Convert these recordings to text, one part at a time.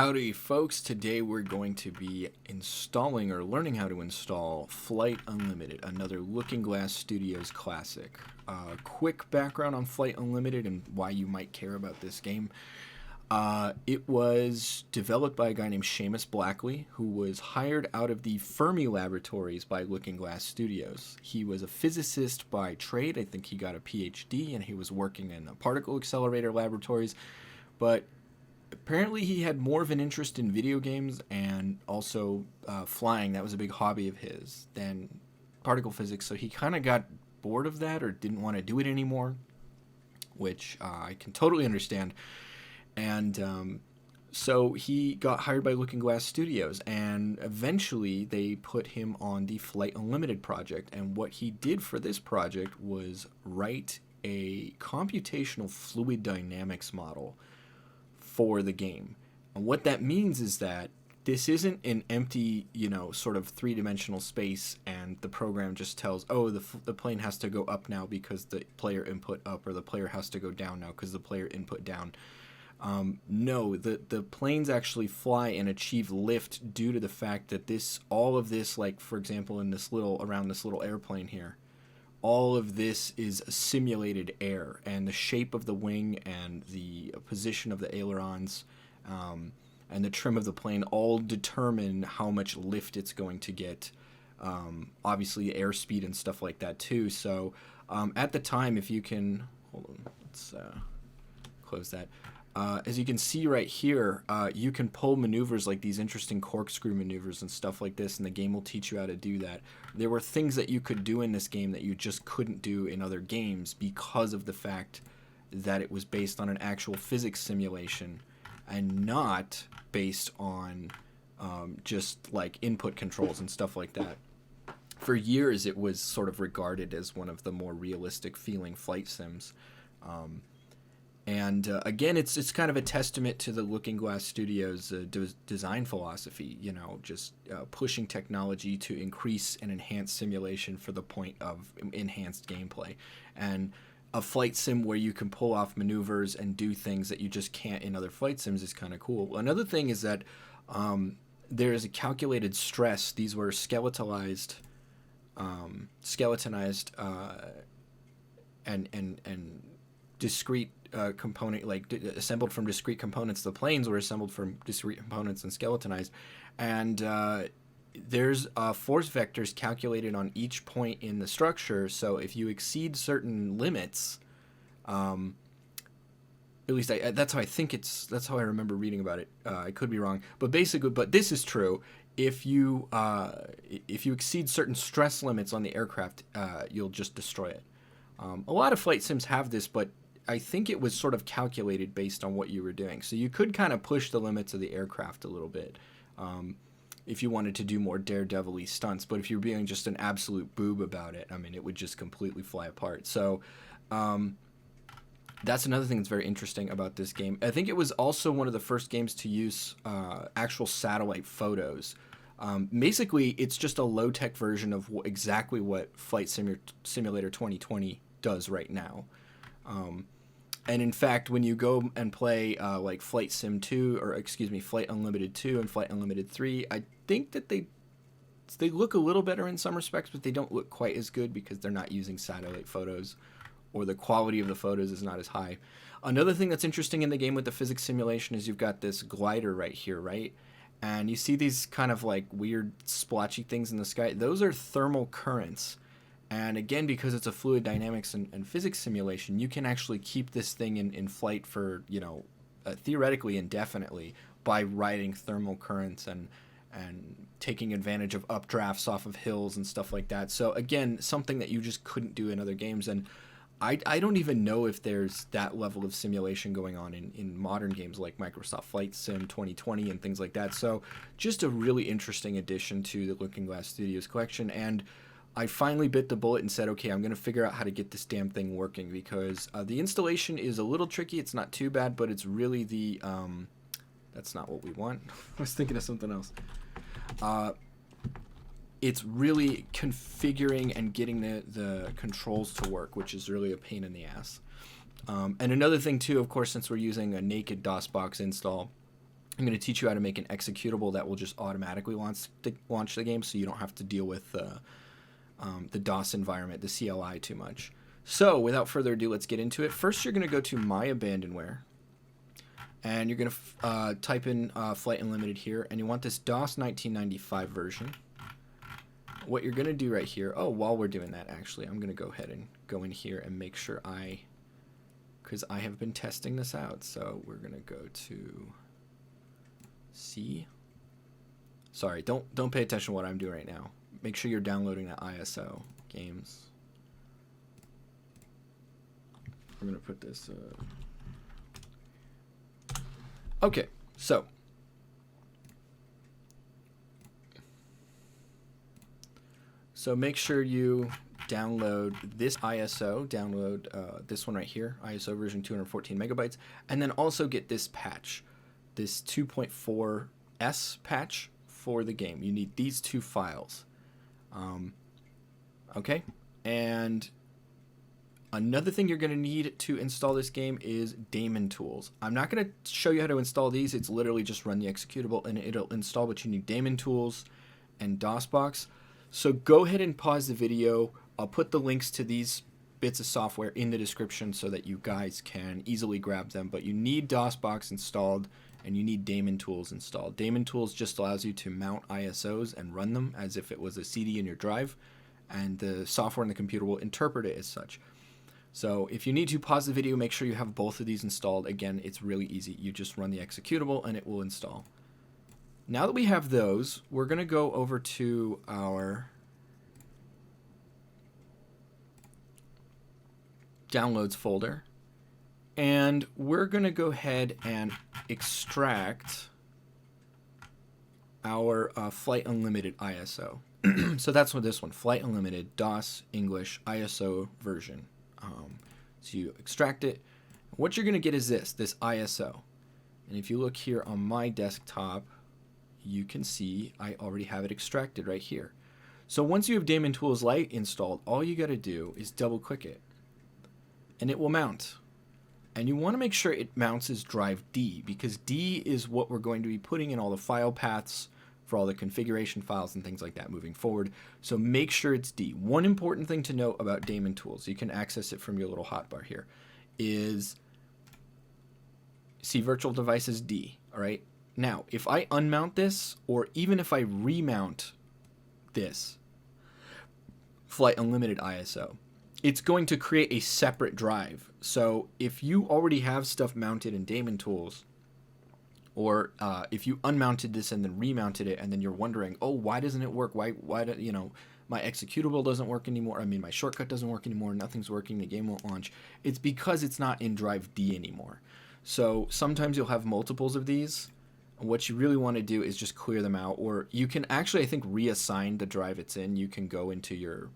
Howdy folks, today we're going to be installing or learning how to install Flight Unlimited, another Looking Glass Studios classic. Quick background on Flight Unlimited and why you might care about this game. It was developed by a guy named Seamus Blackley, who was hired out of the Fermi Laboratories by Looking Glass Studios. He was a physicist by trade. I think he got a PhD and he was working in the particle accelerator laboratories, but apparently he had more of an interest in video games and also flying. That was a big hobby of his than particle physics, so he kind of got bored of that or didn't want to do it anymore, which I can totally understand. And so he got hired by Looking Glass Studios, and eventually they put him on the Flight Unlimited project. And what he did for this project was write a computational fluid dynamics model for the game. And what that means is that this isn't an empty, sort of three-dimensional space and the program just tells, oh, the plane has to go up now because the player input up, or the player has to go down now because the player input down. No, the planes actually fly and achieve lift due to the fact that all of this, like for example in around this little airplane here, all of this is simulated air, and the shape of the wing and the position of the ailerons and the trim of the plane all determine how much lift it's going to get. Obviously airspeed and stuff like that too. So at the time, if you can, hold on, let's close that. As you can see right here, you can pull maneuvers like these interesting corkscrew maneuvers and stuff like this, and the game will teach you how to do that. There were things that you could do in this game that you just couldn't do in other games because of the fact that it was based on an actual physics simulation and not based on just like input controls and stuff like that. For years, it was sort of regarded as one of the more realistic feeling flight sims. And again, it's kind of a testament to the Looking Glass Studios' design philosophy, just pushing technology to increase and enhance simulation for the point of enhanced gameplay. And a flight sim where you can pull off maneuvers and do things that you just can't in other flight sims is kind of cool. Another thing is that there is a calculated stress. These were skeletonized and discrete component, assembled from discrete components. The planes were assembled from discrete components and skeletonized, and there's force vectors calculated on each point in the structure. So if you exceed certain limits, at least that's how I think that's how I remember reading about it. I could be wrong, but this is true. If you exceed certain stress limits on the aircraft, you'll just destroy it. A lot of flight sims have this, but I think it was sort of calculated based on what you were doing. So you could kind of push the limits of the aircraft a little bit if you wanted to do more daredevil-y stunts. But if you're being just an absolute boob about it, it would just completely fly apart. So that's another thing that's very interesting about this game. I think it was also one of the first games to use actual satellite photos. Basically, it's just a low-tech version of exactly what Flight Simulator 2020 does right now. And in fact, when you go and play like Flight Sim 2, or excuse me, Flight Unlimited 2 and Flight Unlimited 3, I think that they look a little better in some respects, but they don't look quite as good because they're not using satellite photos, or the quality of the photos is not as high. Another thing that's interesting in the game with the physics simulation is you've got this glider right here, right? And you see these kind of like weird splotchy things in the sky. Those are thermal currents. And again, because it's a fluid dynamics and physics simulation, you can actually keep this thing in flight for, theoretically indefinitely by riding thermal currents and taking advantage of updrafts off of hills and stuff like that. So again, something that you just couldn't do in other games. And I don't even know if there's that level of simulation going on in modern games like Microsoft Flight Sim 2020 and things like that. So just a really interesting addition to the Looking Glass Studios collection. And I finally bit the bullet and said, okay, I'm going to figure out how to get this damn thing working, because the installation is a little tricky. It's not too bad, but it's really that's not what we want. I was thinking of something else. It's really configuring and getting the controls to work, which is really a pain in the ass. And another thing too, of course, since we're using a naked Dosbox install, I'm going to teach you how to make an executable that will just automatically launch the game, so you don't have to deal with the DOS environment, the CLI, too much. So without further ado, let's get into it. First, you're going to go to My Abandonware, and you're going to type in Flight Unlimited here, and you want this DOS 1995 version. What you're going to do right here, while we're doing that, actually, I'm going to go ahead and go in here and make sure because I have been testing this out. So we're going to go to C. Sorry, don't pay attention to what I'm doing right now. Make sure you're downloading that ISO games. I'm going to put this... Okay, so... So make sure you download this ISO, download this one right here, ISO version 214 megabytes, and then also get this patch, this 2.4S patch for the game. You need these two files. Okay, and another thing you're going to need to install this game is Daemon Tools. I'm not going to show you how to install these. It's literally just run the executable and it'll install, but you need Daemon Tools and Dosbox. So go ahead and pause the video. I'll put the links to these bits of software in the description so that you guys can easily grab them. But you need Dosbox installed and you need Daemon Tools installed. Daemon Tools just allows you to mount ISOs and run them as if it was a CD in your drive, and the software in the computer will interpret it as such. So if you need to pause the video, make sure you have both of these installed. Again, it's really easy. You just run the executable and it will install. Now that we have those, we're going to go over to our downloads folder, and we're going to go ahead and extract our Flight Unlimited ISO. So that's what this one, Flight Unlimited DOS English ISO version. So you extract it. What you're going to get is this ISO. And if you look here on my desktop, you can see I already have it extracted right here. So once you have Daemon Tools Lite installed, all you got to do is double click it and it will mount. And you want to make sure it mounts as drive D, because D is what we're going to be putting in all the file paths for all the configuration files and things like that moving forward. So make sure it's D. One important thing to note about Daemon Tools, you can access it from your little hotbar here, is see virtual devices D, all right? Now, if I unmount this, or even if I remount this Flight Unlimited ISO, it's going to create a separate drive. So if you already have stuff mounted in Daemon Tools, or if you unmounted this and then remounted it, and then you're wondering, oh, why doesn't it work? Why do, my executable doesn't work anymore. I mean, my shortcut doesn't work anymore. Nothing's working. The game won't launch. It's because it's not in drive D anymore. So sometimes you'll have multiples of these. What you really want to do is just clear them out, or you can actually, I think, reassign the drive it's in. You can go into your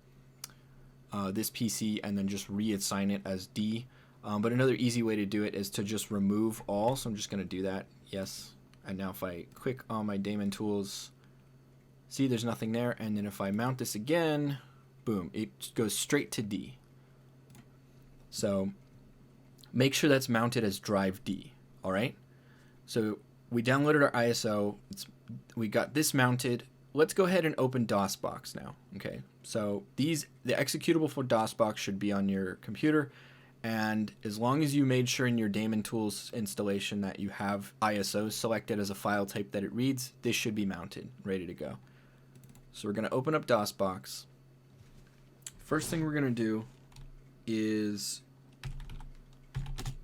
this PC and then just reassign it as D. But another easy way to do it is to just remove all. So I'm just going to do that. Yes. And now if I click on my Daemon Tools, see there's nothing there. And then if I mount this again, boom, it goes straight to D. So make sure that's mounted as drive D. All right. So we downloaded our ISO. We got this mounted. Let's go ahead and open Dosbox now. Okay, so the executable for Dosbox should be on your computer, and as long as you made sure in your Daemon Tools installation that you have ISO selected as a file type that it reads, this should be mounted, ready to go. So we're going to open up Dosbox. First thing we're going to do is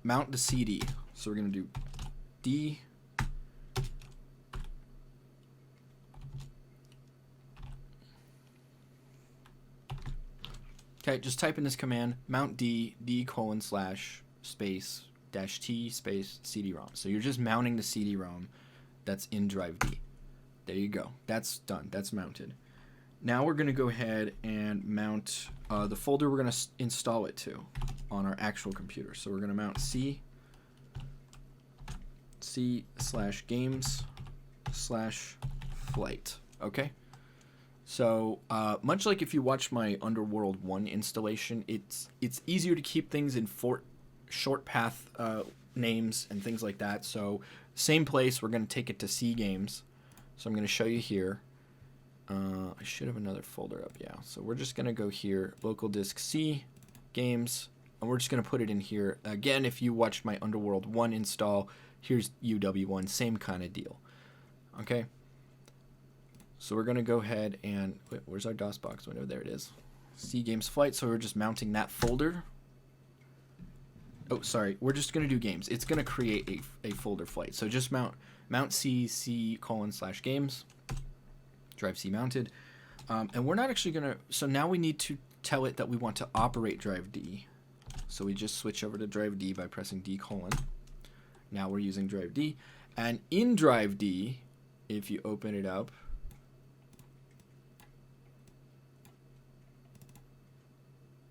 mount the CD. So we're going to do D. Okay, just type in this command, mount D :/space -T space CD-ROM. So you're just mounting the CD-ROM that's in drive D. There you go. That's done. That's mounted. Now we're going to go ahead and mount the folder we're going to install it to on our actual computer. So we're going to mount C/games/flight. Okay. So much like if you watch my Underworld 1 installation, it's easier to keep things in short path names and things like that. So Same place, we're going to take it to C games. So I'm going to show you here. I should have another folder up, yeah. So we're just going to go here, local disk C, games, and we're just going to put it in here. Again, if you watched my Underworld 1 install, here's UW1, same kind of deal. Okay? So we're going to go ahead and, wait, where's our DOSBox window? There it is. C games flight, so we're just mounting that folder. Oh, sorry, we're just going to do games. It's going to create a folder flight. So just mount C:/games. Drive C mounted. And we're not actually going to, so now we need to tell it that we want to operate drive D. So we just switch over to drive D by pressing D:. Now we're using drive D. And in drive D, if you open it up,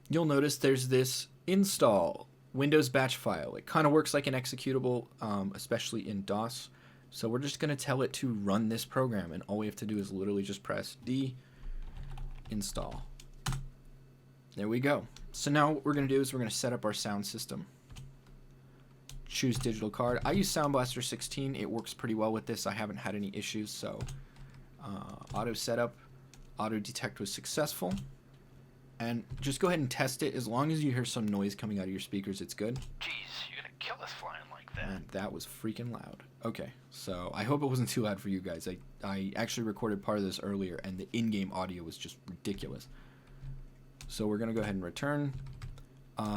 you'll notice there's this install Windows batch file. It kind of works like an executable, especially in DOS. So we're just going to tell it to run this program, and all we have to do is literally just press D, install. There we go. So now what we're going to do is we're going to set up our sound system. Choose digital card. I use Sound Blaster 16. It works pretty well with this. I haven't had any issues. So auto setup, auto detect was successful. And just go ahead and test it. As long as you hear some noise coming out of your speakers, it's good. Jeez, you're going to kill us flying like that. And that was freaking loud. Okay, so I hope it wasn't too loud for you guys. I actually recorded part of this earlier, and the in-game audio was just ridiculous. So we're going to go ahead and return.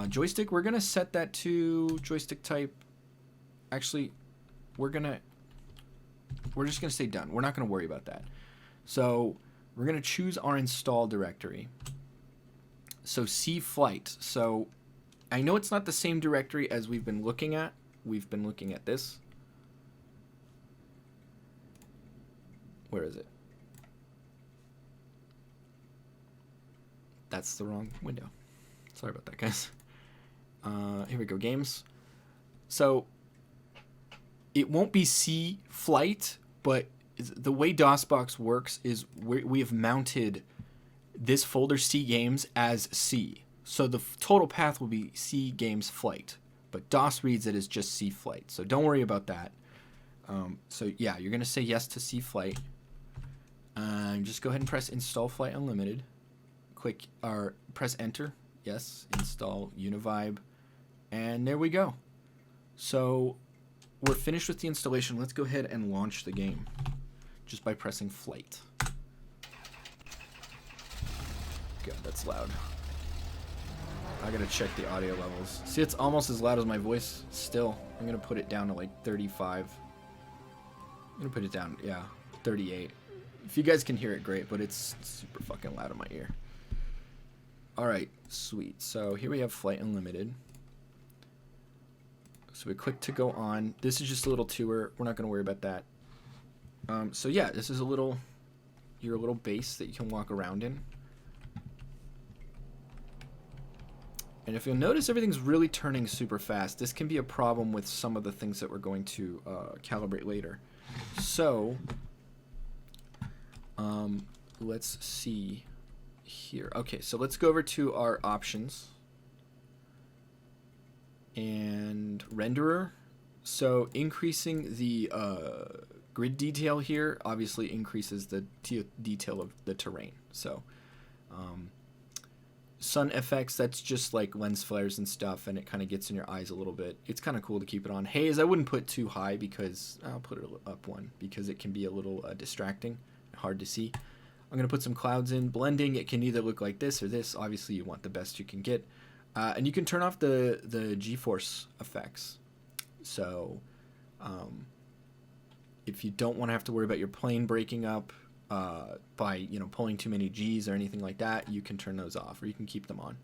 Joystick, we're going to set that to joystick type. Actually, we're just going to say done. We're not going to worry about that. So we're going to choose our install directory. So C flight. So I know it's not the same directory as we've been looking at. We've been looking at this. Where is it? That's the wrong window. Sorry about that, guys. Here we go, games. So it won't be C flight, but the way DOSBox works is we have mounted this folder C games as C. So the total path will be C games flight, but DOS reads it as just C flight. So don't worry about that. So yeah, you're going to say yes to C flight. Just go ahead and press install flight unlimited. Press enter. Yes, install Univibe. And there we go. So we're finished with the installation. Let's go ahead and launch the game just by pressing flight. God, that's loud. I gotta check the audio levels. See, it's almost as loud as my voice still. I'm gonna put it down to like 35. I'm gonna put it down, yeah, 38. If you guys can hear it, great, but it's super fucking loud in my ear. Alright, sweet. So here we have Flight Unlimited. So we click to go on. This is just a little tour. We're not gonna worry about that. So yeah, this is your little base that you can walk around in. And if you'll notice, everything's really turning super fast. This can be a problem with some of the things that we're going to calibrate later. So, let's see here. Okay, so let's go over to our options. And renderer. So increasing the grid detail here obviously increases the detail of the terrain. So, sun effects, that's just like lens flares and stuff, and it kind of gets in your eyes a little bit. It's kind of cool to keep it on. Haze, I wouldn't put too high because I'll put it up one because it can be a little distracting, hard to see. I'm going to put some clouds in. Blending, it can either look like this or this. Obviously, you want the best you can get. And you can turn off the G-force effects. So if you don't want to have to worry about your plane breaking up, by pulling too many G's or anything like that, you can turn those off, or you can keep them on.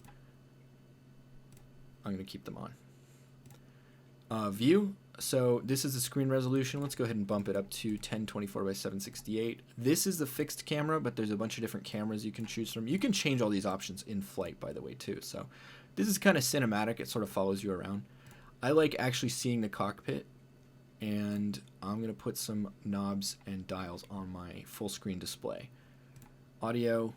I'm going to keep them on. View. So this is the screen resolution. Let's go ahead and bump it up to 1024 by 768. This is the fixed camera, but there's a bunch of different cameras you can choose from. You can change all these options in flight, by the way, too. So this is kind of cinematic. It sort of follows you around. I like actually seeing the cockpit. And I'm going to put some knobs and dials on my full screen display. Audio.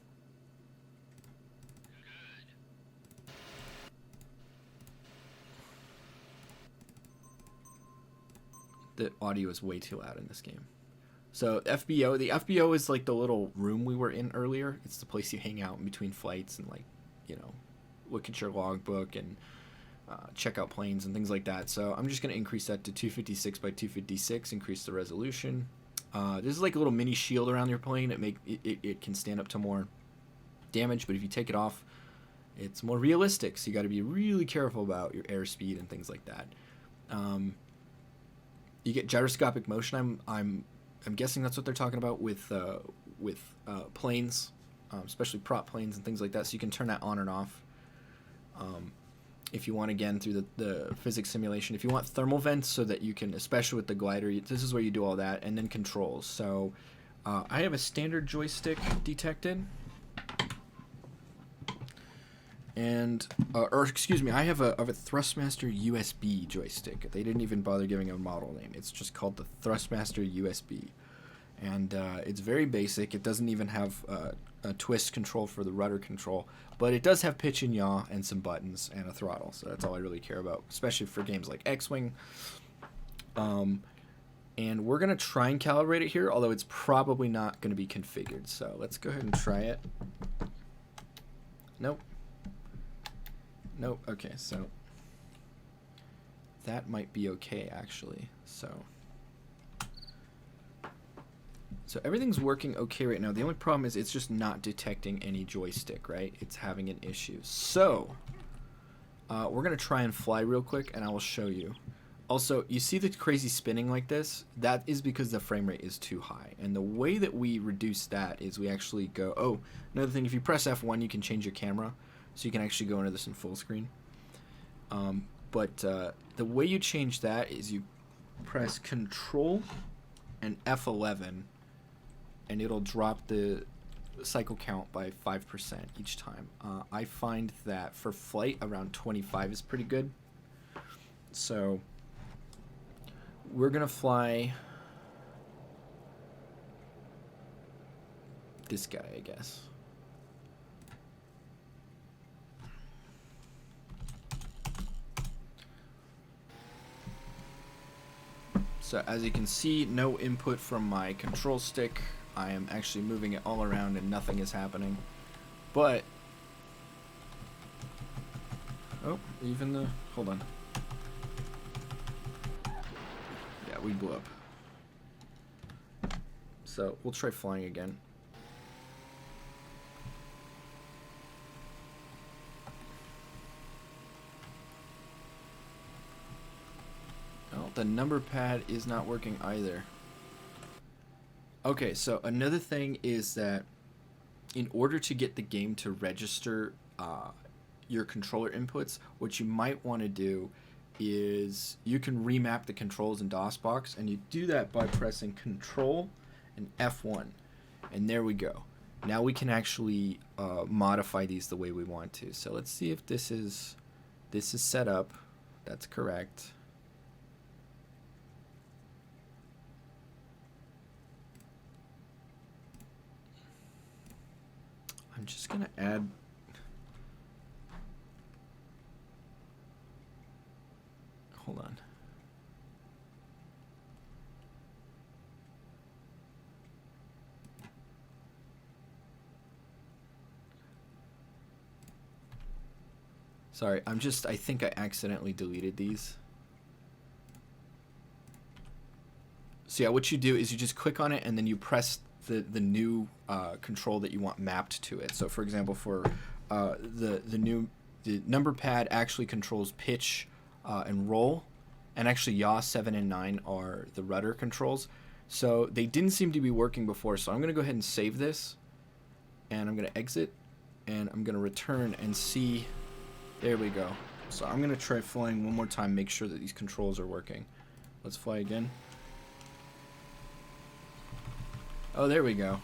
The audio is way too loud in this game. So FBO, the FBO is like the little room we were in earlier. It's the place you hang out in between flights and, like, you know, look at your logbook and check out planes and things like that. So I'm just going to increase that to 256 by 256, increase the resolution. This is like a little mini shield around your plane. It can stand up to more damage, but if you take it off, it's more realistic. So you got to be really careful about your airspeed and things like that. You get gyroscopic motion. I'm guessing that's what they're talking about with planes, especially prop planes and things like that. So you can turn that on and off. If you want, again, through the physics simulation. If you want thermal vents so that you can, especially with the glider, this is where you do all that, and then controls. So I have a standard joystick detected. And, or excuse me, I have a Thrustmaster USB joystick. They didn't even bother giving a model name. It's just called the Thrustmaster USB. And it's very basic. It doesn't even have a twist control for the rudder control. But it does have pitch and yaw and some buttons and a throttle. So that's all I really care about, especially for games like X-Wing. And we're going to try and calibrate it here, although it's probably not going to be configured. So let's go ahead and try it. Nope. Nope. Okay, so that might be okay, actually. So everything's working okay right now. The only problem is it's just not detecting any joystick, right? It's having an issue. So we're going to try and fly real quick, and I will show you. Also, you see the crazy spinning like this? That is because the frame rate is too high. And the way that we reduce that is we actually go... Oh, another thing, if you press F1, you can change your camera. So you can actually go into this in full screen. But the way you change that is you press Control and F11, and it'll drop the cycle count by 5% each time. I find that for flight, around 25 is pretty good. So we're going to fly this guy, I guess. So as you can see, no input from my control stick. I am actually moving it all around and nothing is happening. But, oh, even the, hold on. Yeah, we blew up. So we'll try flying again. The number pad is not working either. Okay, so another thing is that in order to get the game to register your controller inputs, what you might want to do is you can remap the controls in Dosbox, and you do that by pressing Control and F1. And there we go. Now we can actually modify these the way we want to. So let's see if this is set up. That's correct. I'm just going to add... Hold on. Sorry, I think I accidentally deleted these. So yeah, what you do is you just click on it and then you press the new control that you want mapped to it. So for example, for the number pad actually controls pitch and roll, and actually yaw 7 and 9 are the rudder controls. So they didn't seem to be working before, so I'm going to go ahead and save this, and I'm going to exit, and I'm going to return and see. There we go. So I'm going to try flying one more time, make sure that these controls are working. Let's fly again. Oh, there we go.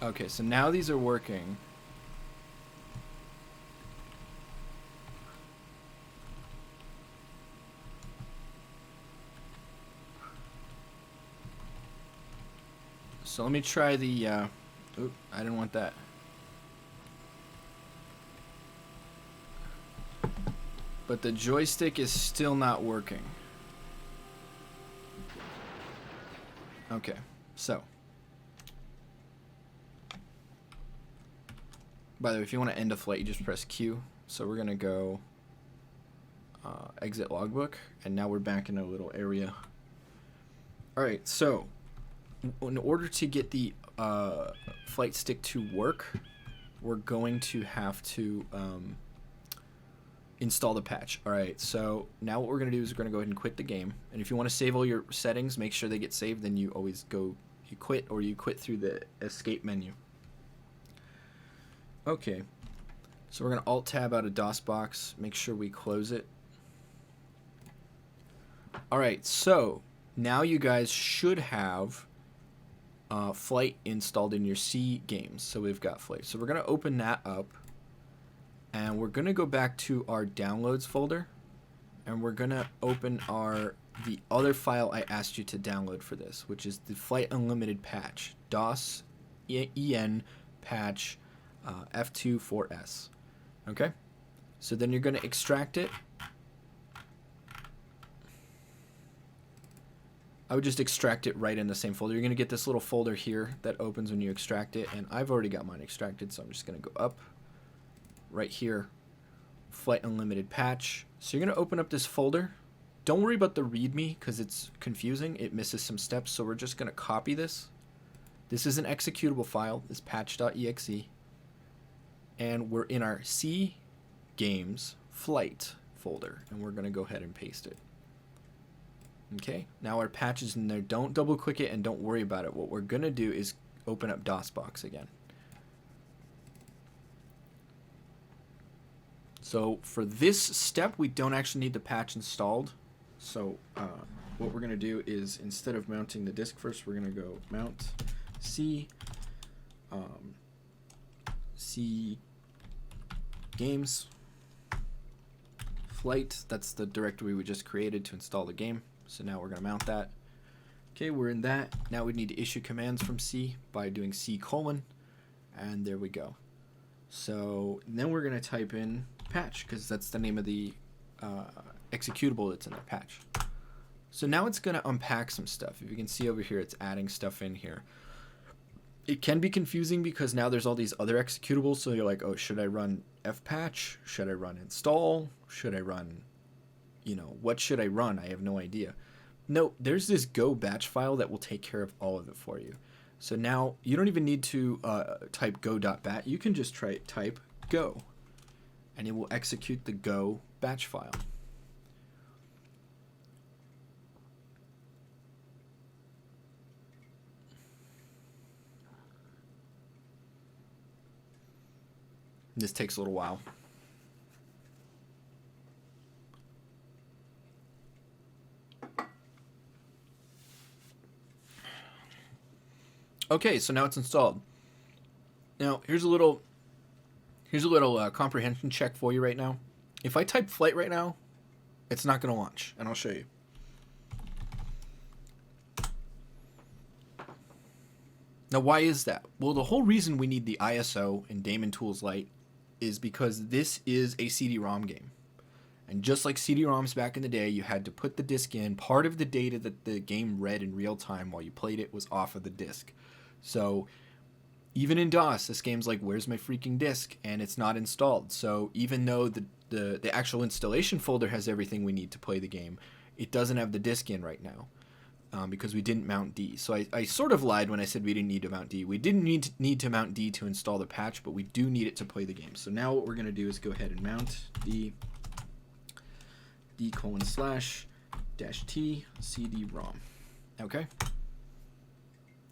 Okay, so now these are working. So let me try the, oop, I didn't want that. But the joystick is still not working. Okay, so. By the way, if you want to end a flight, you just press Q. So we're going to go exit logbook, and now we're back in a little area. Alright, so in order to get the flight stick to work, we're going to have to install the patch. Alright, so now what we're going to do is we're going to go ahead and quit the game. And if you want to save all your settings, make sure they get saved, then you always go, you quit, or you quit through the escape menu. Okay, so we're going to Alt-Tab out of Dosbox, make sure we close it. Alright, so now you guys should have Flight installed in your C games. So we've got Flight. So we're going to open that up, and we're going to go back to our downloads folder, and we're going to open the other file I asked you to download for this, which is the Flight Unlimited patch, DOS EN patch F24S. Okay, so then you're going to extract it. I would just extract it right in the same folder. You're going to get this little folder here that opens when you extract it, and I've already got mine extracted, so I'm just going to go up right here, Flight Unlimited patch. So you're going to open up this folder. Don't worry about the README because it's confusing. It misses some steps, so we're just going to copy this. This is an executable file, this patch.exe, and we're in our C games flight folder, and we're going to go ahead and paste it. Okay, now our patch is in there. Don't double click it and don't worry about it. What we're going to do is open up DOSBox again. So for this step, we don't actually need the patch installed. So what we're going to do is, instead of mounting the disk first, we're going to go mount C games flight. That's the directory we just created to install the game. So now we're going to mount that. Okay, we're in that. Now we need to issue commands from C by doing C:, and there we go. So then we're going to type in patch, because that's the name of the executable that's in the patch. So now it's going to unpack some stuff. If you can see over here, it's adding stuff in here. It can be confusing because now there's all these other executables, so you're like, oh, should I run fpatch? Should I run install? Should I run, what should I run? I have no idea. No, there's this go batch file that will take care of all of it for you. So now you don't even need to type go.bat. You can just type go, and it will execute the go batch file. This takes a little while. Okay, so now it's installed. Now here's a little comprehension check for you right now. If I type flight right now, it's not going to launch, and I'll show you. Now, why is that? Well, the whole reason we need the ISO in Daemon Tools Lite is because this is a CD-ROM game. And just like CD-ROMs back in the day, you had to put the disc in. Part of the data that the game read in real time while you played it was off of the disc. So even in DOS, this game's like, where's my freaking disc? And it's not installed. So even though the actual installation folder has everything we need to play the game, it doesn't have the disc in right now. Because we didn't mount D. So I sort of lied when I said we didn't need to mount D. We didn't need to mount D to install the patch, but we do need it to play the game. So now what we're going to do is go ahead and mount D:/-T CD-ROM. Okay?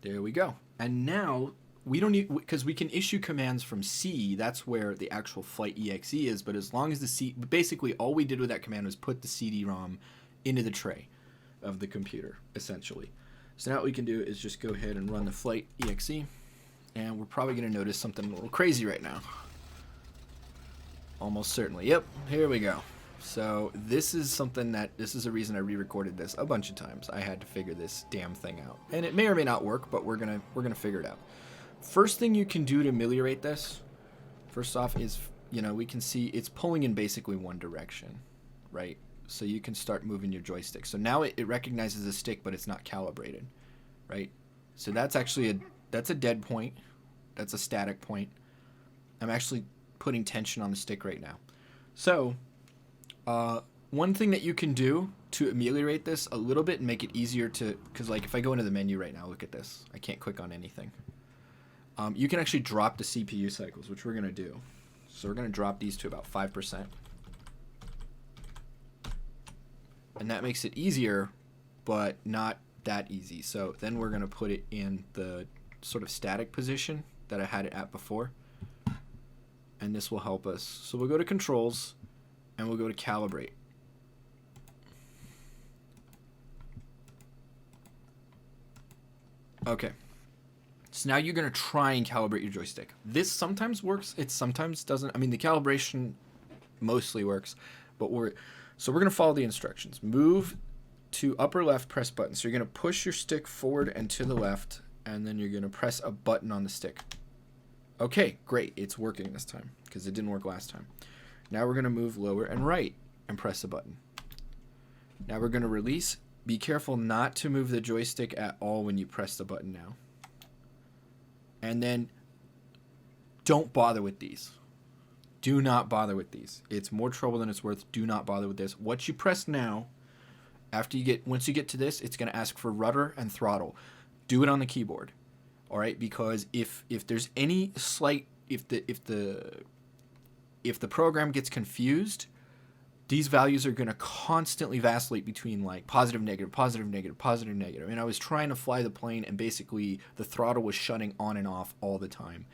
There we go. And now we don't need, because we can issue commands from C. That's where the actual flight exe is. But as long as the C, basically all we did with that command was put the CD-ROM into the tray of the computer, essentially. So now what we can do is just go ahead and run the flight exe, and we're probably going to notice something a little crazy right now. Almost certainly. Yep, here we go. So this is a reason I re-recorded this a bunch of times. I had to figure this damn thing out, and it may or may not work, but we're gonna figure it out. First thing you can do to ameliorate this, first off, is we can see it's pulling in basically one direction. right? So you can start moving your joystick. So now it recognizes a stick, but it's not calibrated, right? So that's actually that's a dead point. That's a static point. I'm actually putting tension on the stick right now. So one thing that you can do to ameliorate this a little bit and make it easier to, because like if I go into the menu right now, look at this. I can't click on anything. You can actually drop the CPU cycles, which we're going to do. So we're going to drop these to about 5%. And that makes it easier, but not that easy. So then we're going to put it in the sort of static position that I had it at before. And this will help us. So we'll go to Controls, and we'll go to Calibrate. Okay. So now you're going to try and calibrate your joystick. This sometimes works. It sometimes doesn't. I mean, the calibration mostly works, but we're going to follow the instructions. Move to upper left, press button. So you're going to push your stick forward and to the left, and then you're going to press a button on the stick. Okay, great. It's working this time because it didn't work last time. Now we're going to move lower and right and press a button. Now we're going to release. Be careful not to move the joystick at all when you press the button now. And then don't bother with these. Do not bother with these. It's more trouble than it's worth. Do not bother with this. What you press now, once you get to this, it's going to ask for rudder and throttle. Do it on the keyboard. All right, because if there's any slight, if the program gets confused, these values are going to constantly vacillate between like positive, negative, positive, negative, positive, negative. And I was trying to fly the plane, and basically the throttle was shutting on and off all the time.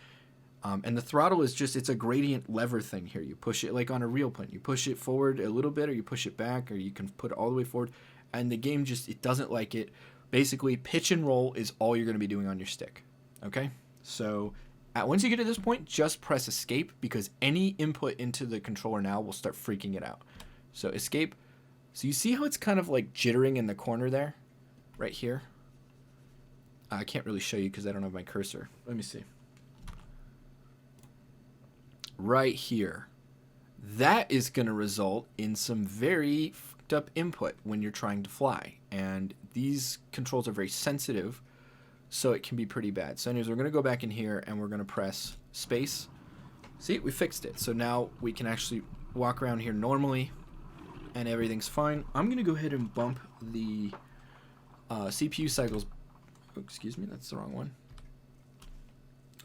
And the throttle is just, it's a gradient lever thing here. You push it like on a real plane. You push it forward a little bit, or you push it back, or you can put it all the way forward. And the game just, it doesn't like it. Basically, pitch and roll is all you're going to be doing on your stick. Okay? So once you get to this point, just press escape, because any input into the controller now will start freaking it out. So escape. So you see how it's kind of like jittering in the corner there? Right here? I can't really show you because I don't have my cursor. Let me see. Right here. That is going to result in some very fucked up input when you're trying to fly. And these controls are very sensitive, so it can be pretty bad. So anyways, we're going to go back in here and we're going to press space. See, we fixed it. So now we can actually walk around here normally and everything's fine. I'm going to go ahead and bump the CPU cycles. Oh, excuse me, that's the wrong one.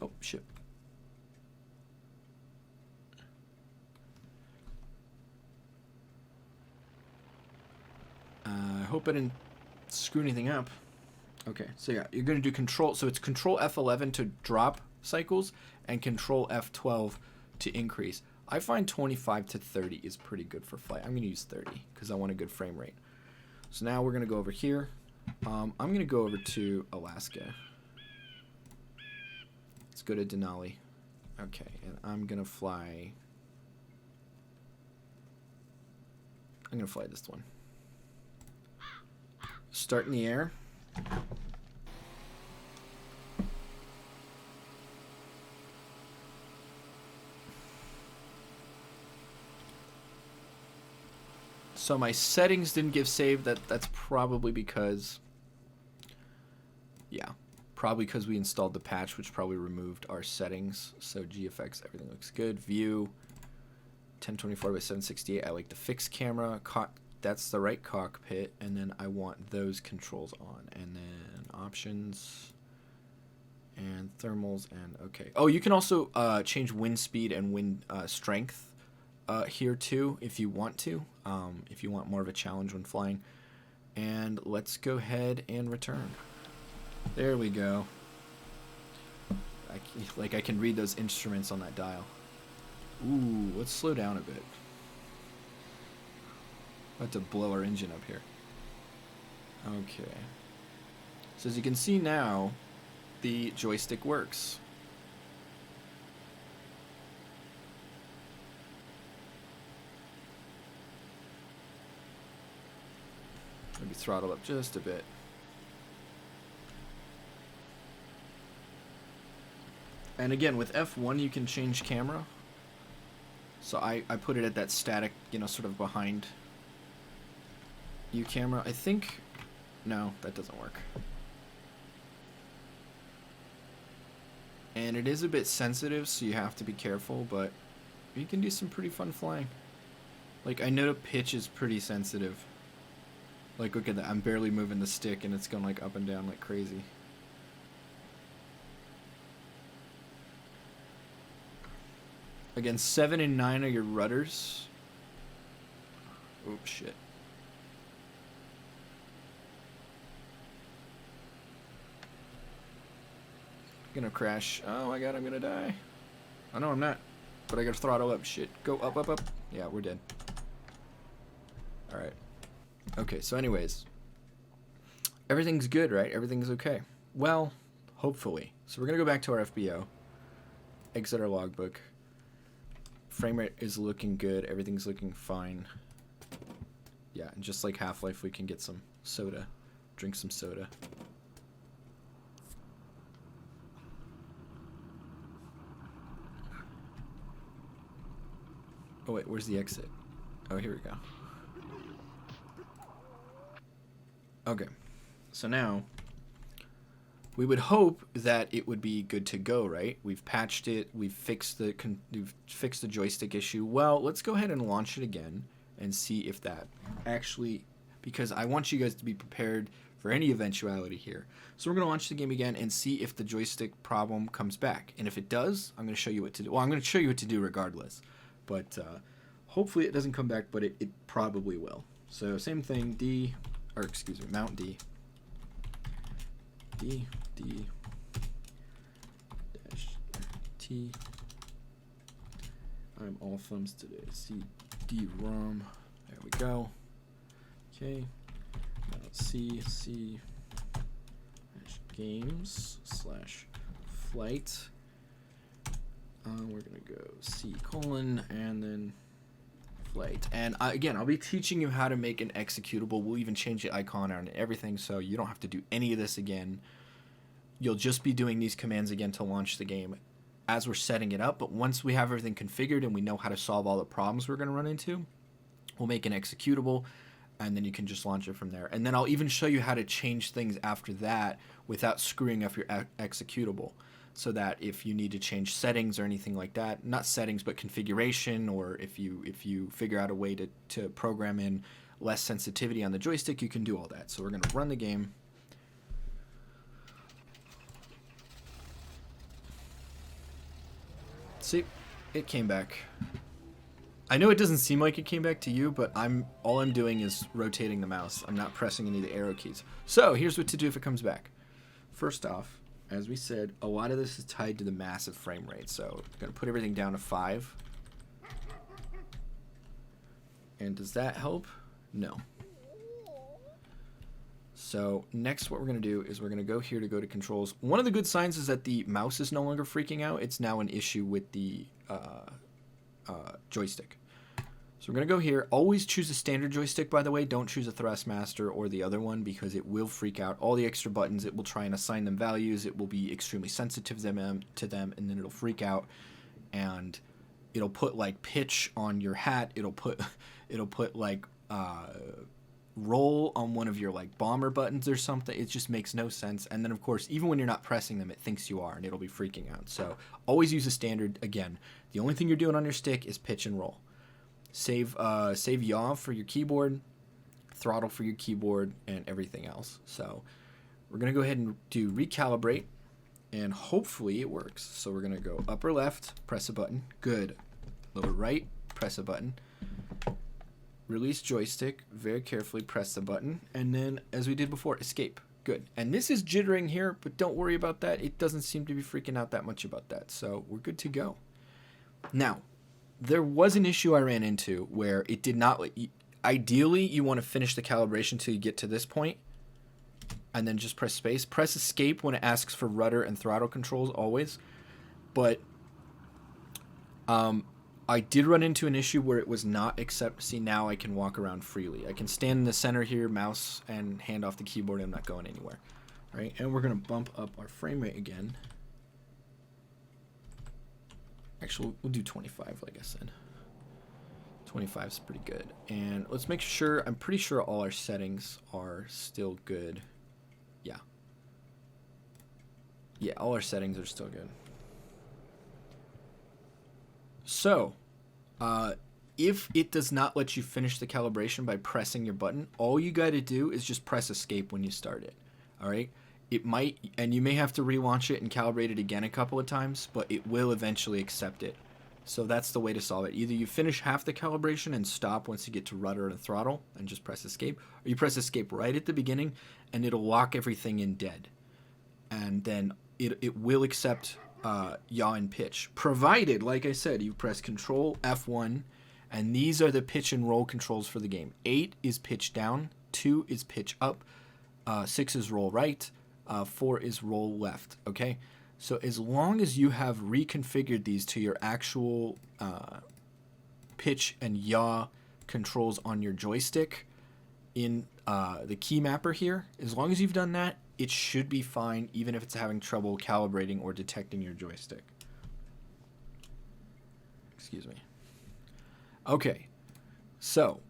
Oh, shit. I hope I didn't screw anything up. Okay, so yeah, you're going to do control. So it's control F11 to drop cycles and control F12 to increase. I find 25 to 30 is pretty good for flight. I'm going to use 30 because I want a good frame rate. So now we're going to go over here. I'm going to go over to Alaska. Let's go to Denali. Okay, and I'm going to fly. I'm going to fly this one. Start in the air. So my settings didn't give save. That's probably because, yeah, probably because we installed the patch, which probably removed our settings. So GFX, everything looks good. View, 1024 by 768. I like the fixed camera. That's the right cockpit, and then I want those controls on, and then options and thermals, and okay. Oh, you can also change wind speed and wind strength here too if you want to, if you want more of a challenge when flying. And let's go ahead and return. There we go. I can read those instruments on that dial. Ooh, let's slow down a bit. About to blow our engine up here. Okay. So as you can see now, the joystick works. Maybe throttle up just a bit. And again, with F1 you can change camera. So I put it at that static, sort of behind U camera. I think, no, that doesn't work. And it is a bit sensitive, so you have to be careful, but you can do some pretty fun flying. Like, I know the pitch is pretty sensitive. Like, look at that. I'm barely moving the stick, and it's going, like, up and down like crazy. Again, 7 and 9 are your rudders. Oops, shit. Gonna crash. Oh my god, I'm gonna die. Oh no, I'm not. But I gotta throttle up. Shit. Go up, up, up. Yeah, we're dead. Alright. Okay, so anyways. Everything's good, right? Everything's okay. Well, hopefully. So we're gonna go back to our FBO. Exit our logbook. Frame rate is looking good. Everything's looking fine. Yeah, and just like Half-Life, we can get some soda. Drink some soda. Oh wait, where's the exit? Oh, here we go. Okay, so now we would hope that it would be good to go, right? We've patched it, we've fixed the joystick issue. Well, let's go ahead and launch it again and see if that actually, because I want you guys to be prepared for any eventuality here. So we're going to launch the game again and see if the joystick problem comes back. And if it does, I'm going to show you what to do. Well, I'm going to show you what to do regardless. But hopefully it doesn't come back, but it probably will. So same thing, mount D. D dash T. I'm all thumbs today. C D ROM. There we go. Okay. Now C dash games / flight. We're gonna go C : and then flight. And again, I'll be teaching you how to make an executable. We'll even change the icon and everything, so you don't have to do any of this again. You'll just be doing these commands again to launch the game as we're setting it up. But once we have everything configured and we know how to solve all the problems we're gonna run into, we'll make an executable, and then you can just launch it from there. And then I'll even show you how to change things after that without screwing up your executable. So that if you need to change settings or anything like that, not settings but configuration, or if you figure out a way to program in less sensitivity on the joystick, you can do all that. So we're going to run the game. See, it came back. I know it doesn't seem like it came back to you, but all I'm doing is rotating the mouse. I'm not pressing any of the arrow keys. So here's what to do if it comes back. First off, as we said, a lot of this is tied to the massive frame rate. So I'm going to put everything down to 5. And does that help? No. So next what we're going to do is we're going to go here to go to controls. One of the good signs is that the mouse is no longer freaking out. It's now an issue with the joystick. So we're going to go here. Always choose a standard joystick, by the way. Don't choose a Thrustmaster or the other one because it will freak out. All the extra buttons, it will try and assign them values. It will be extremely sensitive to them, and then it'll freak out. And it'll put, like, pitch on your hat. It'll put like, roll on one of your, like, bomber buttons or something. It just makes no sense. And then, of course, even when you're not pressing them, it thinks you are, and it'll be freaking out. So always use a standard. Again, the only thing you're doing on your stick is pitch and roll. Save yaw for your keyboard, throttle for your keyboard, and everything else. So we're going to go ahead and do recalibrate, and hopefully it works. So we're going to go upper left, press a button. Good. Lower right, press a button. Release joystick, very carefully press the button. And then, as we did before, escape. Good. And this is jittering here, but don't worry about that. It doesn't seem to be freaking out that much about that. So we're good to go. Now, there was an issue I ran into where it did not. Ideally, you want to finish the calibration till you get to this point, and then just press space. Press escape when it asks for rudder and throttle controls always. But I did run into an issue where it was not accept. See, now I can walk around freely. I can stand in the center here, mouse, and hand off the keyboard. I'm not going anywhere. Right? And we're going to bump up our frame rate again. Actually, we'll do 25, like I said. 25 is pretty good. And let's make sure, I'm pretty sure all our settings are still good. Yeah. Yeah, all our settings are still good. So, if it does not let you finish the calibration by pressing your button, all you got to do is just press escape when you start it. All right? It might, and you may have to relaunch it and calibrate it again a couple of times, but it will eventually accept it. So that's the way to solve it. Either you finish half the calibration and stop once you get to rudder and throttle and just press escape, or you press escape right at the beginning and it'll lock everything in dead. And then it will accept yaw and pitch, provided, like I said, you press Control F1, and these are the pitch and roll controls for the game. 8 is pitch down, 2 is pitch up, 6 is roll right, 4 is roll left, okay? So as long as you have reconfigured these to your actual pitch and yaw controls on your joystick in the key mapper here, as long as you've done that, it should be fine, even if it's having trouble calibrating or detecting your joystick. Excuse me. Okay, so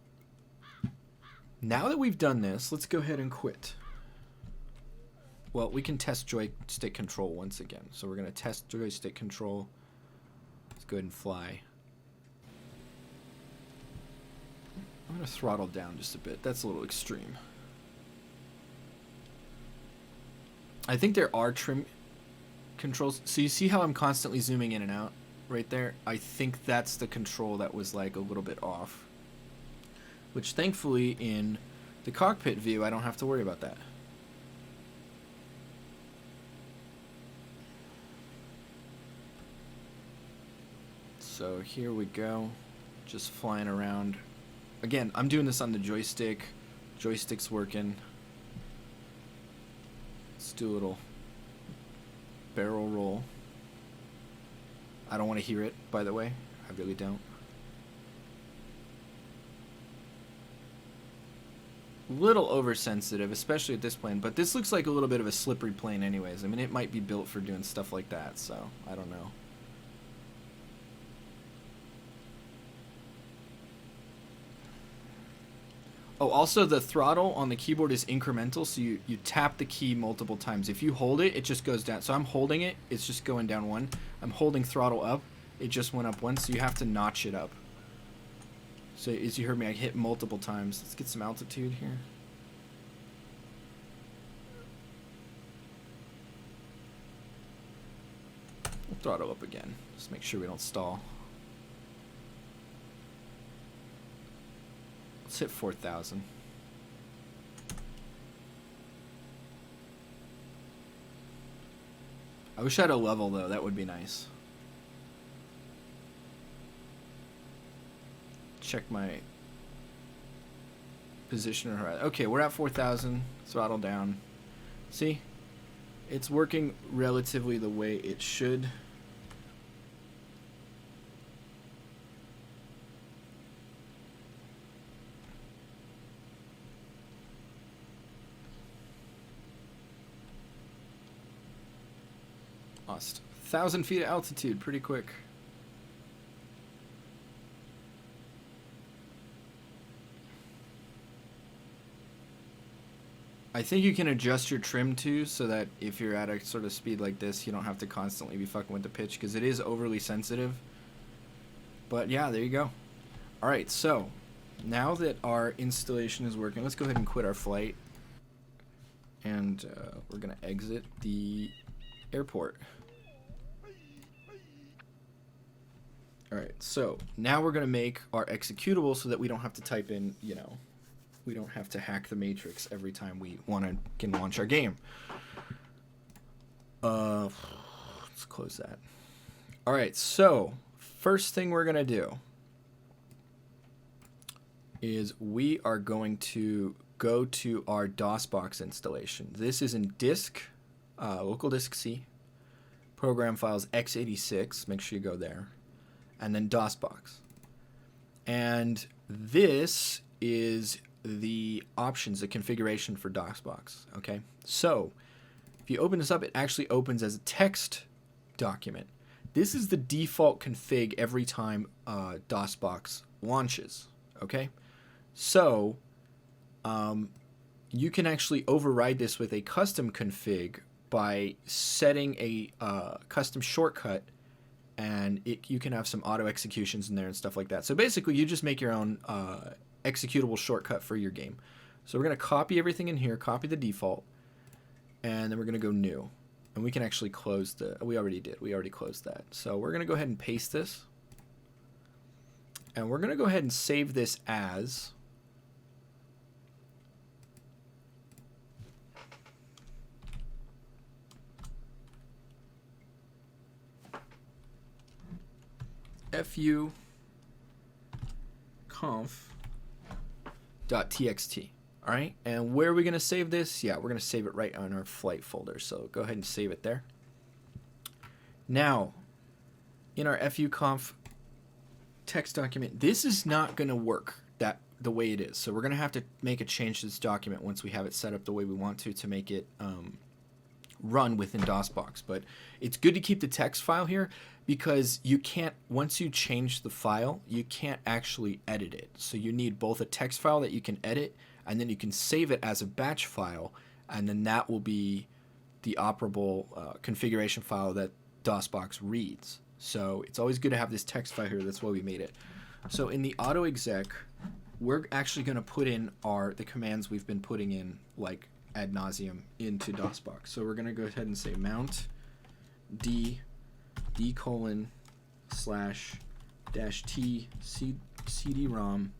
now that we've done this, let's go ahead and quit. Well, we can test joystick control once again. So we're going to test joystick control. Let's go ahead and fly. I'm going to throttle down just a bit. That's a little extreme. I think there are trim controls. So you see how I'm constantly zooming in and out right there? I think that's the control that was like a little bit off. Which thankfully in the cockpit view, I don't have to worry about that. So here we go, just flying around. Again, I'm doing this on the joystick. Joystick's working. Let's do a little barrel roll. I don't want to hear it, by the way. I really don't. Little oversensitive, especially at this plane, but this looks like a little bit of a slippery plane anyways. I mean, it might be built for doing stuff like that, so I don't know. Oh, also the throttle on the keyboard is incremental, so you tap the key multiple times. If you hold it, it just goes down. So I'm holding it, it's just going down one. I'm holding throttle up, it just went up one, so you have to notch it up. So as you heard me, I hit multiple times. Let's get some altitude here. We'll throttle up again, just make sure we don't stall. Let's hit 4,000. I wish I had a level though, that would be nice. Check my position. Okay, we're at 4,000, throttle down. See? It's working relatively the way it should. Lost 1,000 feet of altitude pretty quick. I think you can adjust your trim too, so that if you're at a sort of speed like this, you don't have to constantly be fucking with the pitch, because it is overly sensitive. But yeah, there you go. Alright, so now that our installation is working, let's go ahead and quit our flight. And we're going to exit the airport. Alright, so now we're going to make our executable so that we don't have to type in, you know, we don't have to hack the matrix every time we can launch our game. Let's close that. Alright, so first thing we're going to do is we are going to go to our Dosbox installation. This is in disk, local disk C, program files x86, make sure you go there, and then Dosbox. And this is the options, the configuration for Dosbox, okay? So, if you open this up, it actually opens as a text document. This is the default config every time Dosbox launches. Okay, so you can actually override this with a custom config by setting a custom shortcut, and you can have some auto executions in there and stuff like that. So basically, you just make your own executable shortcut for your game. So we're going to copy everything in here, copy the default, and then we're going to go new. And we can actually close the... We already did. We already closed that. So we're going to go ahead and paste this. And we're going to go ahead and save this as... fu conf.txt. All right, and where are we going to save this? Yeah, we're going to save it right on our flight folder. So go ahead and save it there. Now, in our fu-conf text document, this is not going to work the way it is. So we're going to have to make a change to this document once we have it set up the way we want to make it run within Dosbox. But it's good to keep the text file here, because you can't, once you change the file, you can't actually edit it. So you need both a text file that you can edit, and then you can save it as a batch file, and then that will be the operable configuration file that Dosbox reads. So it's always good to have this text file here. That's why we made it. So in the auto exec, we're actually going to put in the commands we've been putting in like ad nauseum into Dosbox. So we're going to go ahead and say mount d :/-t cd-rom.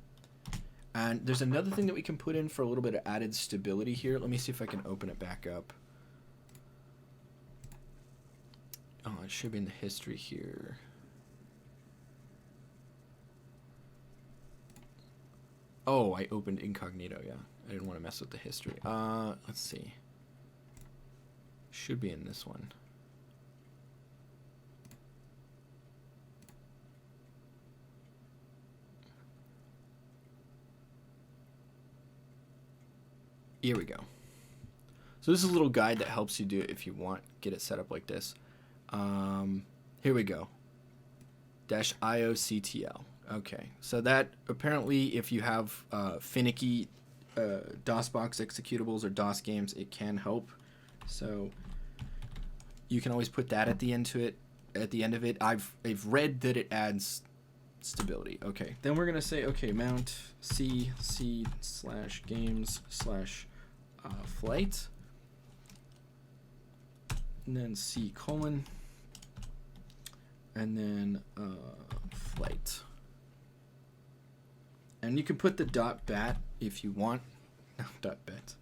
And there's another thing that we can put in for a little bit of added stability here. Let me see if I can open it back up. Oh, it should be in the history here. Oh, I opened incognito, yeah. I didn't want to mess with the history. Let's see. Should be in this one. Here we go. So this is a little guide that helps you do it if you want. Get it set up like this. Here we go. -ioctl. Okay. So that apparently, if you have finicky DOSBox executables or DOS games, it can help. So you can always put that at the end of it. I've read that it adds stability. Okay. Then we're gonna say, okay, mount c/games/flight, and then c:, and then flight. And you can put the .bat if you want. No, .bat.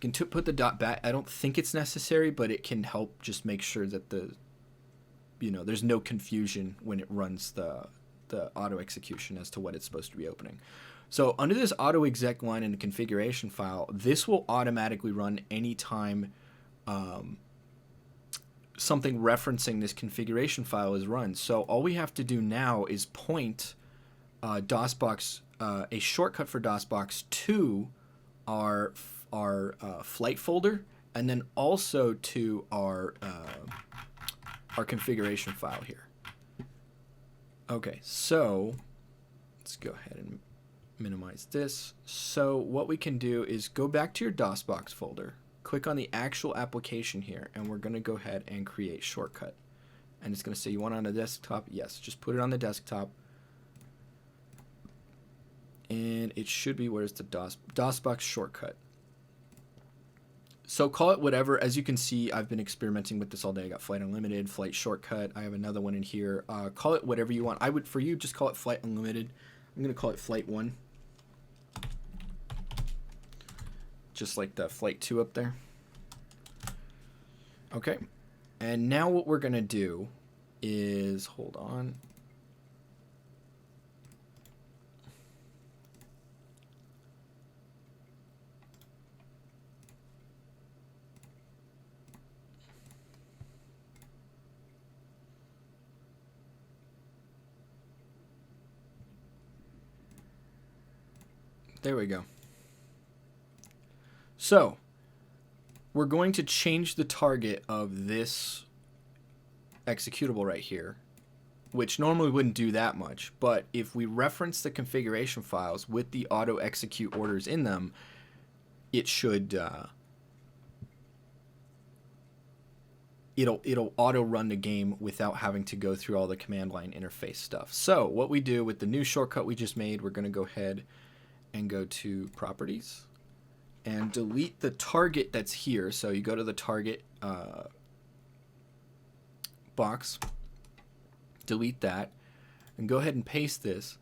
You can put the .bat. I don't think it's necessary, but it can help just make sure that there's no confusion when it runs the auto execution as to what it's supposed to be opening. So under this auto exec line in the configuration file, this will automatically run anytime something referencing this configuration file is run. So all we have to do now is point Dosbox, a shortcut for Dosbox, to our flight folder, and then also to our configuration file here. Okay, so let's go ahead and minimize this. So what we can do is go back to your Dosbox folder, click on the actual application here, and we're going to go ahead and create shortcut. And it's going to say, you want it on the desktop? Yes, just put it on the desktop. And it should be, where's the Dosbox shortcut? So call it whatever. As you can see, I've been experimenting with this all day. I got Flight Unlimited, Flight Shortcut. I have another one in here. Call it whatever you want. For you, just call it Flight Unlimited. I'm going to call it Flight 1. Just like the Flight 2 up there. Okay. And now what we're going to do is, hold on. There we go. So we're going to change the target of this executable right here which normally wouldn't do that much. But if we reference the configuration files with the auto execute orders in them, it should it'll auto run the game without having to go through all the command line interface stuff. So what we do with the new shortcut we just made, we're going to go ahead and go to properties and delete the target that's here. So you go to the target box, delete that, and go ahead and paste this.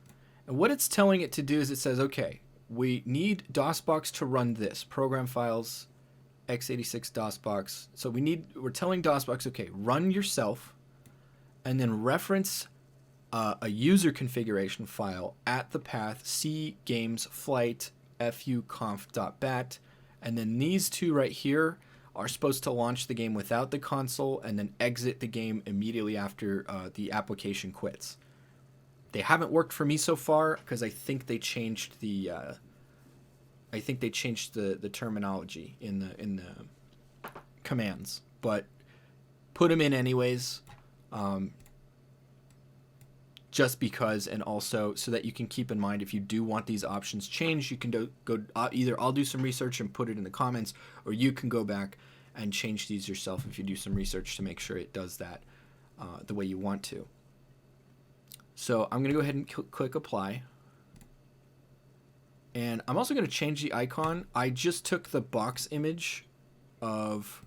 And what it's telling it to do is it says, okay, we need Dosbox to run this. Program files, x86 Dosbox. So we're telling Dosbox, okay, run yourself, and then reference a user configuration file at the path c games flight fuconf.bat, and then these two right here are supposed to launch the game without the console and then exit the game immediately after the application quits. They haven't worked for me so far because I think they changed the the terminology in the commands, but put them in anyways, just because, and also so that you can keep in mind if you do want these options changed, you can go either I'll do some research and put it in the comments, or you can go back and change these yourself if you do some research to make sure it does that the way you want to. So I'm going to go ahead and click apply. And I'm also going to change the icon. I just took the box image of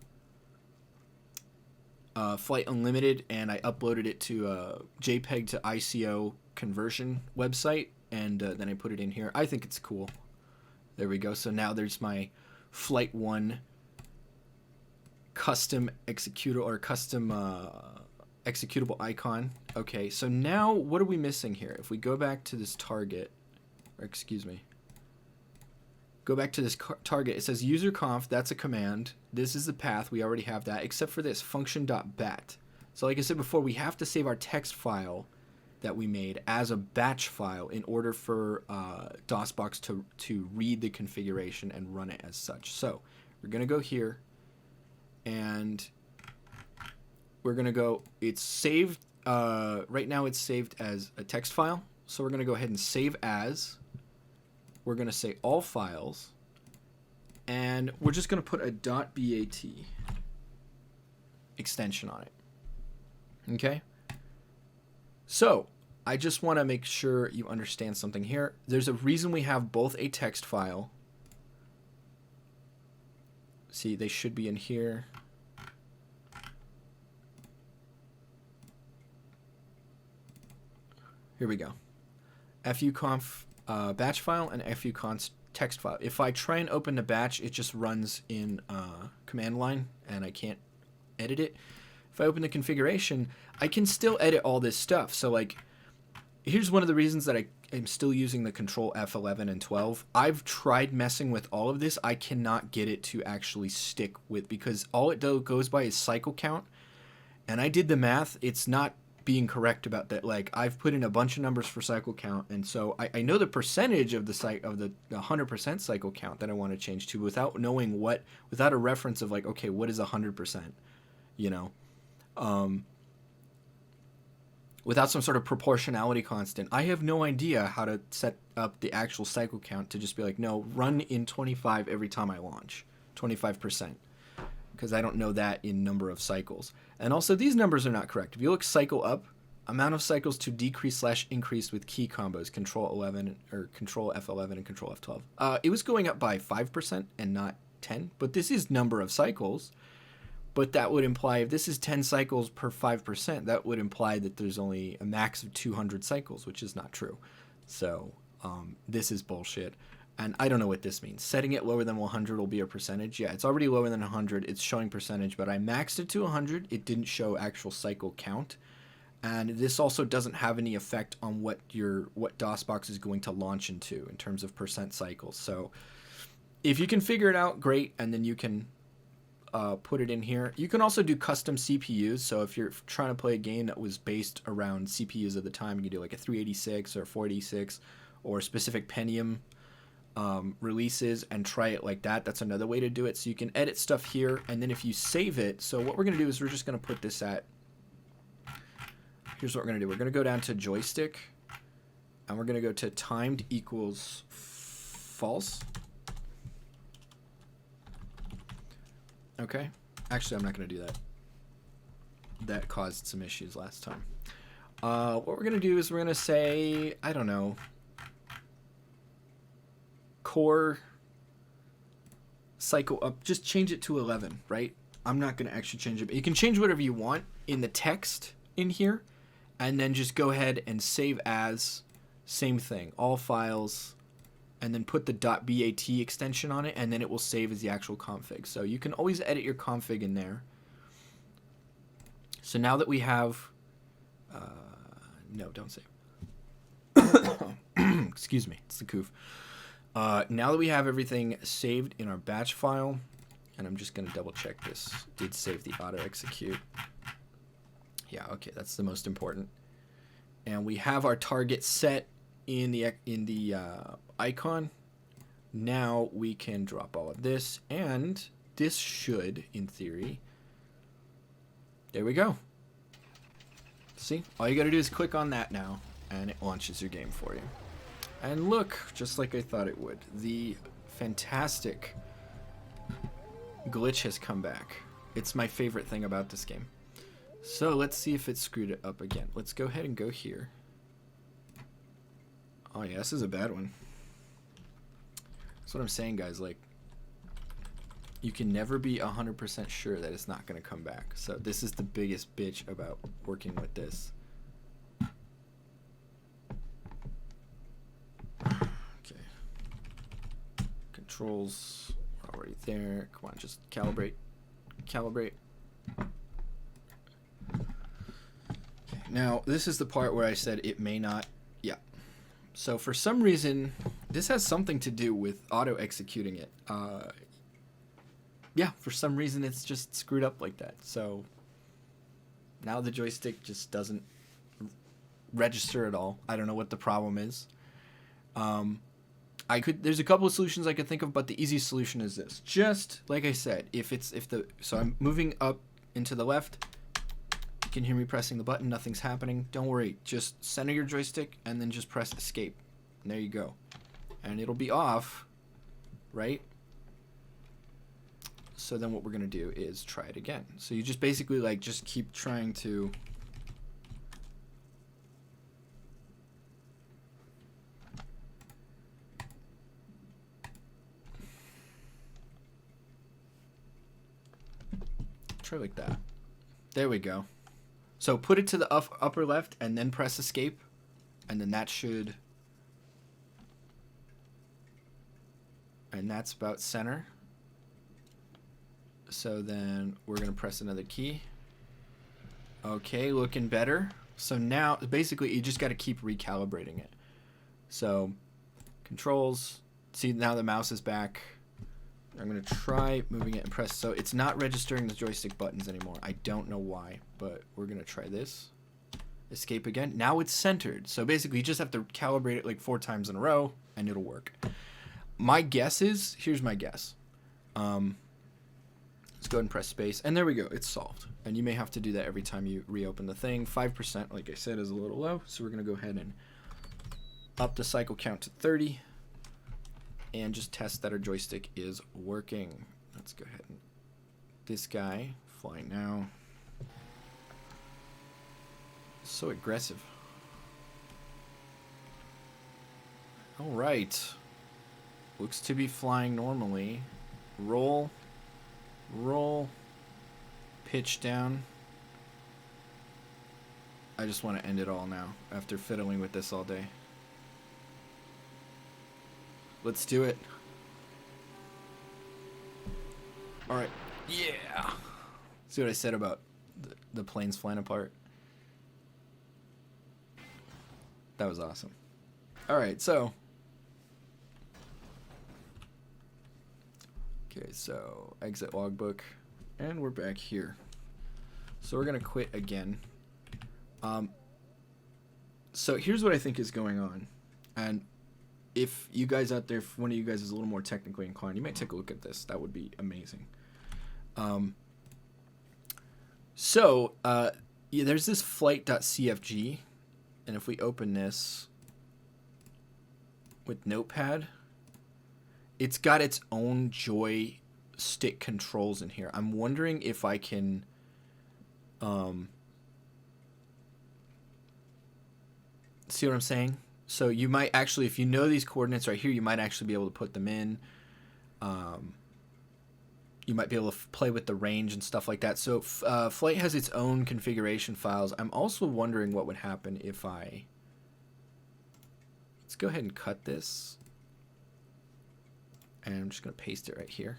Flight Unlimited and I uploaded it to a JPEG to ICO conversion website, and then I put it in here. I think it's cool. There we go. So now there's my Flight 1 custom executable or custom executable icon. Okay, so now what are we missing here? If we go back to this target, or excuse me, go back to this target, it says user conf, that's a command. This is the path, we already have that, except for this function.bat. So like I said before, we have to save our text file that we made as a batch file in order for Dosbox to read the configuration and run it as such. So we're going to go here, and we're going to go, it's saved, right now it's saved as a text file. So we're going to go ahead and save as. We're going to say all files, and we're just going to put a .bat extension on it. Okay? So, I just want to make sure you understand something here. There's a reason we have both a text file. See, they should be in here. Here we go. fuconf batch file and fuconf text file. If I try and open the batch, it just runs in command line and I can't edit it. If I open the configuration, I can still edit all this stuff. So like, here's one of the reasons that I am still using the control F11 and 12. I've tried messing with all of this. I cannot get it to actually stick with, because all it goes by is cycle count. And I did the math. It's not being correct about that. Like, I've put in a bunch of numbers for cycle count, and so I know the percentage of the 100% cycle count that I want to change to without knowing without a reference of like, okay, what is 100%, you know, without some sort of proportionality constant. I have no idea how to set up the actual cycle count to just be like, no, run in 25 every time I launch, 25%. Because I don't know that in number of cycles. And also, these numbers are not correct. If you look cycle up, amount of cycles to decrease/increase with key combos, control 11 or control F11 and control F12. It was going up by 5% and not 10, but this is number of cycles. But that would imply, if this is 10 cycles per 5%, that would imply that there's only a max of 200 cycles, which is not true. So this is bullshit. And I don't know what this means. Setting it lower than 100 will be a percentage. Yeah, it's already lower than 100. It's showing percentage, but I maxed it to 100. It didn't show actual cycle count. And this also doesn't have any effect on what Dosbox is going to launch into in terms of percent cycles. So if you can figure it out, great, and then you can put it in here. You can also do custom CPUs. So if you're trying to play a game that was based around CPUs of the time, you can do like a 386 or 486 or specific Pentium releases and try it like that. That's another way to do it. So you can edit stuff here, and then if you save it, so what we're going to do is we're just going to put this at, here's what we're going to do. We're going to go down to Joystick, and we're going to go to timed equals false. Okay. Actually, I'm not going to do that. That caused some issues last time. What we're going to do is we're going to say, I don't know, core cycle up. Just change it to 11, right? I'm not going to actually change it. But you can change whatever you want in the text in here, and then just go ahead and save as, same thing, all files, and then put the .bat extension on it, and then it will save as the actual config. So you can always edit your config in there. So now that we have, no, don't save. Excuse me, it's the coof. Now that we have everything saved in our batch file, and I'm just going to double check this, did save the auto execute. Yeah, okay, that's the most important. And we have our target set in the icon. Now we can drop all of this, and this should, in theory, there we go. See, all you got to do is click on that now, and it launches your game for you. And look, just like I thought it would, the fantastic glitch has come back. It's my favorite thing about this game. So let's see if it screwed it up again. Let's go ahead and go here. Oh yeah, this is a bad one. That's what I'm saying, guys. Like, you can never be 100% sure that it's not going to come back. So this is the biggest bitch about working with this. Okay. Controls already there. Come on, just calibrate. Calibrate. Okay. Now, this is the part where I said it may not. Yeah. So for some reason, this has something to do with auto-executing it. Yeah, for some reason it's just screwed up like that. So now the joystick just doesn't register at all. I don't know what the problem is. There's a couple of solutions I could think of, but the easiest solution is this. Just like I said, so I'm moving up into the left. You can hear me pressing the button, nothing's happening. Don't worry, just center your joystick and then just press escape. And there you go. And it'll be off, right? So then what we're going to do is try it again. So you just basically just keep trying to try like that. There we go. So put it to the upper left and then press escape, and then that should, and that's about center. So then we're going to press another key. Okay, looking better. So now, basically, you just got to keep recalibrating it. So, controls. See, now the mouse is back. I'm going to try moving it and press. So it's not registering the joystick buttons anymore. I don't know why, but we're going to try this. Escape again. Now it's centered. So basically, you just have to calibrate it like 4 times in a row, and it'll work. My guess is, here's my guess. Let's go ahead and press space, and there we go. It's solved. And you may have to do that every time you reopen the thing. 5%, like I said, is a little low, so we're going to go ahead and up the cycle count to 30 and just test that our joystick is working. Let's go ahead and this guy, flying now. So aggressive. All right. Looks to be flying normally. Roll. Roll, pitch down. I just want to end it all now after fiddling with this all day. Let's do it. All right. Yeah. See what I said about the planes flying apart? That was awesome. All right, so. Okay, so exit logbook, and we're back here. So we're going to quit again. So here's what I think is going on. And if you guys out there, if one of you guys is a little more technically inclined, you might take a look at this. That would be amazing. Yeah, there's this flight.cfg, and if we open this with Notepad, it's got its own joystick controls in here. I'm wondering if I can see what I'm saying? So you might actually, if you know these coordinates right here, you might actually be able to put them in. You might be able to play with the range and stuff like that. So Flight has its own configuration files. I'm also wondering what would happen if I... Let's go ahead and cut this. And I'm just going to paste it right here.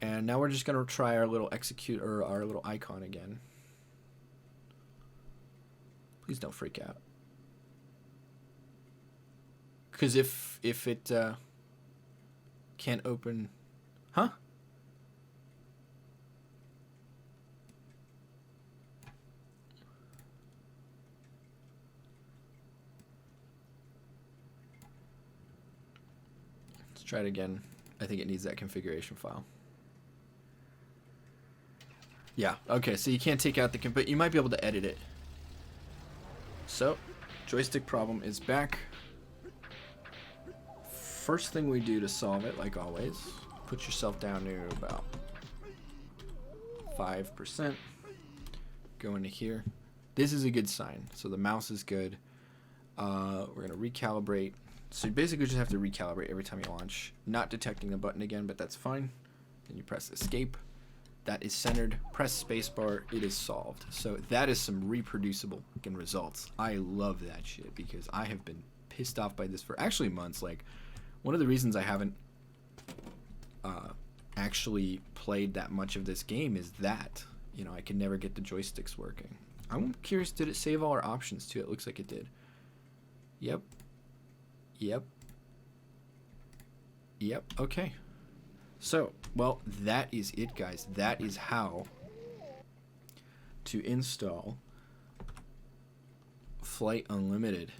And now we're just going to try our little execute, or our little icon again. Please don't freak out. Because if it can't open... Huh? Let's try it again. I think it needs that configuration file. Yeah, okay, so you can't take out the... but you might be able to edit it. So, joystick problem is back. First thing we do to solve it, like always, put yourself down to about 5%. Go into here. This is a good sign. So the mouse is good. We're going to recalibrate. So you basically just have to recalibrate every time you launch. Not detecting the button again, but that's fine. Then you press escape. That is centered. Press spacebar. It is solved. So that is some reproducible results. I love that shit because I have been pissed off by this for actually months. Like, one of the reasons I haven't actually played that much of this game is that, you know, I can never get the joysticks working. I'm curious, did it save all our options too? It looks like it did. Yep. Yep. Yep. Okay. So, well, that is it, guys. That is how to install Flight Unlimited.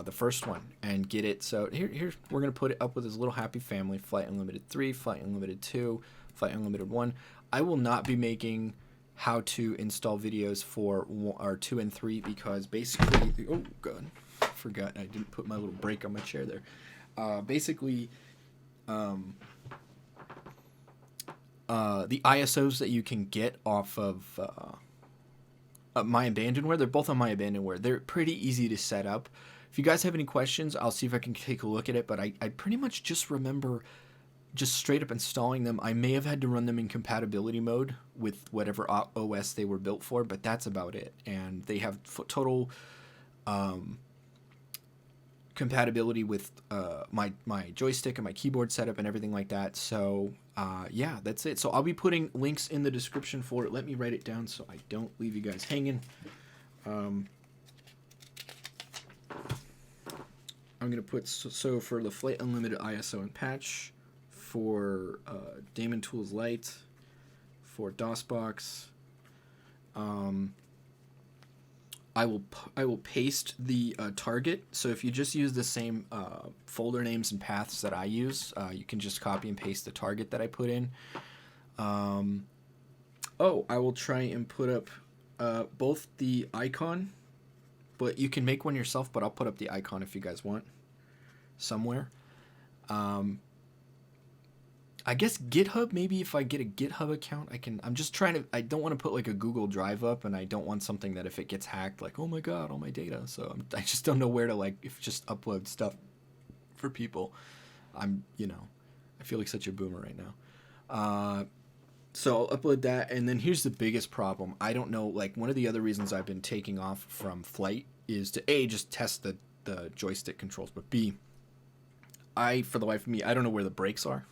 The first one, and get it. So here we're going to put it up with this little happy family: Flight Unlimited 3, Flight Unlimited 2, Flight Unlimited 1. I will not be making how to install videos for 2 and 3 because basically, oh god, I forgot I didn't put my little brake on my chair there. Basically, the ISOs that you can get off of My Abandonware, they're both on My Abandonware. They're pretty easy to set up. If you guys have any questions, I'll see if I can take a look at it, but I pretty much just remember just straight up installing them. I may have had to run them in compatibility mode with whatever OS they were built for, but that's about it. And they have total compatibility with my joystick and my keyboard setup and everything like that. So yeah, that's it. So I'll be putting links in the description for it. Let me write it down so I don't leave you guys hanging. I'm going to put, so for the Flight Unlimited ISO and patch, for Daemon Tools Lite, for Dosbox, I will paste the target. So if you just use the same folder names and paths that I use, you can just copy and paste the target that I put in. Oh, I will try and put up both the icon, but you can make one yourself, but I'll put up the icon if you guys want somewhere. I guess GitHub, maybe if I get a GitHub account, I can. I'm just trying to, I don't want to put like a Google Drive up, and I don't want something that if it gets hacked, like, oh my god, all my data. So I just don't know where to, like, if just upload stuff for people. You know, I feel like such a boomer right now. So I'll upload that, and then here's the biggest problem. I don't know, like, one of the other reasons I've been taking off from Flight is to A, just test the joystick controls, but B, for the life of me, I don't know where the brakes are.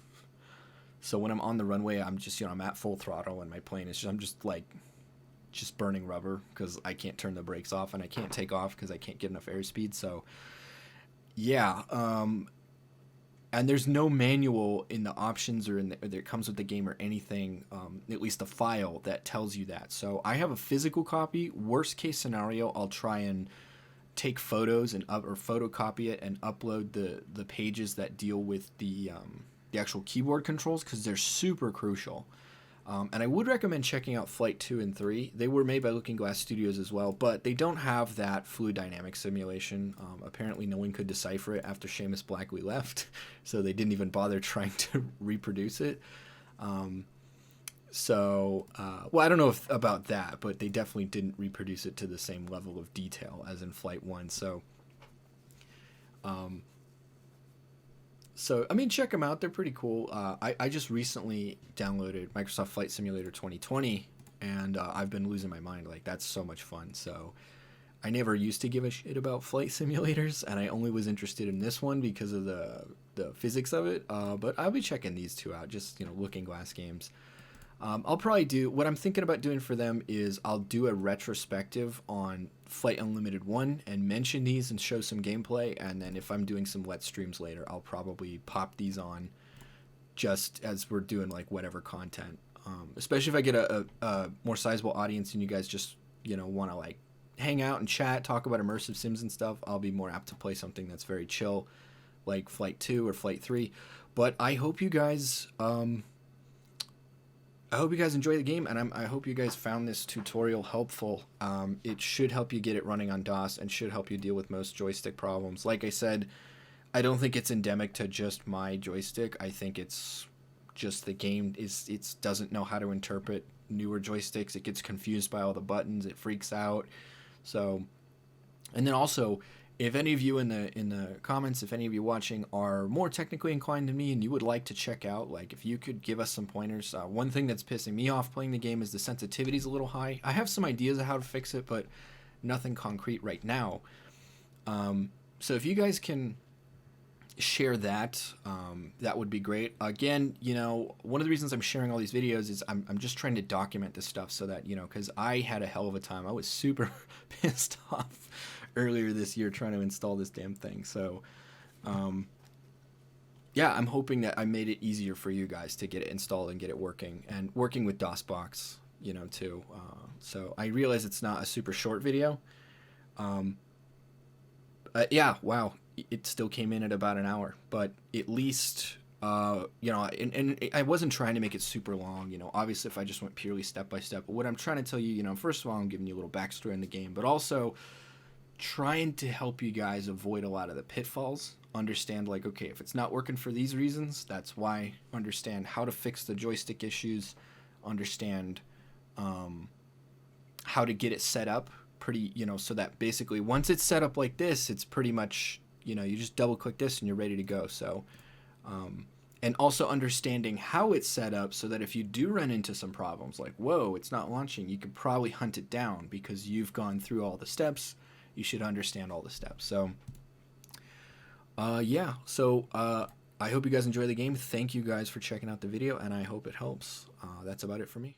So when I'm on the runway, I'm just, you know, I'm at full throttle, and my plane is just, I'm just like, just burning rubber because I can't turn the brakes off, and I can't take off because I can't get enough airspeed. So yeah, and there's no manual in the options or that comes with the game or anything, at least a file that tells you that. So I have a physical copy. Worst case scenario, I'll try and take photos and or photocopy it and upload the pages that deal with the actual keyboard controls, because they're super crucial. And I would recommend checking out Flight 2 and 3. They were made by Looking Glass Studios as well, but they don't have that fluid dynamics simulation. Apparently no one could decipher it after Seamus Blackley left, so they didn't even bother trying to reproduce it. Well, I don't know about that, but they definitely didn't reproduce it to the same level of detail as in Flight 1. So, I mean, check them out. They're pretty cool. I just recently downloaded Microsoft Flight Simulator 2020, and I've been losing my mind. Like, that's so much fun. So, I never used to give a shit about flight simulators, and I only was interested in this one because of the physics of it. But I'll be checking these two out, just, Looking Glass games. I'll probably do, what I'm thinking about doing for them is I'll do a retrospective on Flight Unlimited 1 and mention these and show some gameplay, and then if I'm doing some Let's Streams later, I'll probably pop these on just as we're doing, like, whatever content. Especially if I get a more sizable audience and you guys just, want to, like, hang out and chat, talk about immersive sims and stuff, I'll be more apt to play something that's very chill, like Flight 2 or Flight 3. But I hope you guys... I hope you guys enjoy the game, and I hope you guys found this tutorial helpful. It should help you get it running on DOS and should help you deal with most joystick problems. Like I said, I don't think it's endemic to just my joystick. I think it's just the game it doesn't know how to interpret newer joysticks. It gets confused by all the buttons. It freaks out. So, and then also, if any of you in the comments, if any of you watching are more technically inclined than me and you would like to check out, like, if you could give us some pointers. One thing that's pissing me off playing the game is the sensitivity's a little high. I have some ideas of how to fix it, but nothing concrete right now. So if you guys can share that, that would be great. Again, one of the reasons I'm sharing all these videos is I'm just trying to document this stuff so that, because I had a hell of a time. I was super pissed off earlier this year trying to install this damn thing. So, yeah, I'm hoping that I made it easier for you guys to get it installed and get it working, and working with Dosbox, too. So I realize it's not a super short video. Yeah, wow. It still came in at about an hour, but at least, and I wasn't trying to make it super long, obviously if I just went purely step by step, but what I'm trying to tell you, first of all, I'm giving you a little backstory in the game, but also trying to help you guys avoid a lot of the pitfalls, understand, like, okay, if it's not working for these reasons, that's why, understand how to fix the joystick issues, understand, how to get it set up pretty, so that basically once it's set up like this, it's pretty much, you just double click this and you're ready to go. So, and also understanding how it's set up so that if you do run into some problems like, whoa, it's not launching, you could probably hunt it down because you've gone through all the steps. You should understand all the steps. So, yeah. So, I hope you guys enjoy the game. Thank you guys for checking out the video, and I hope it helps. That's about it for me.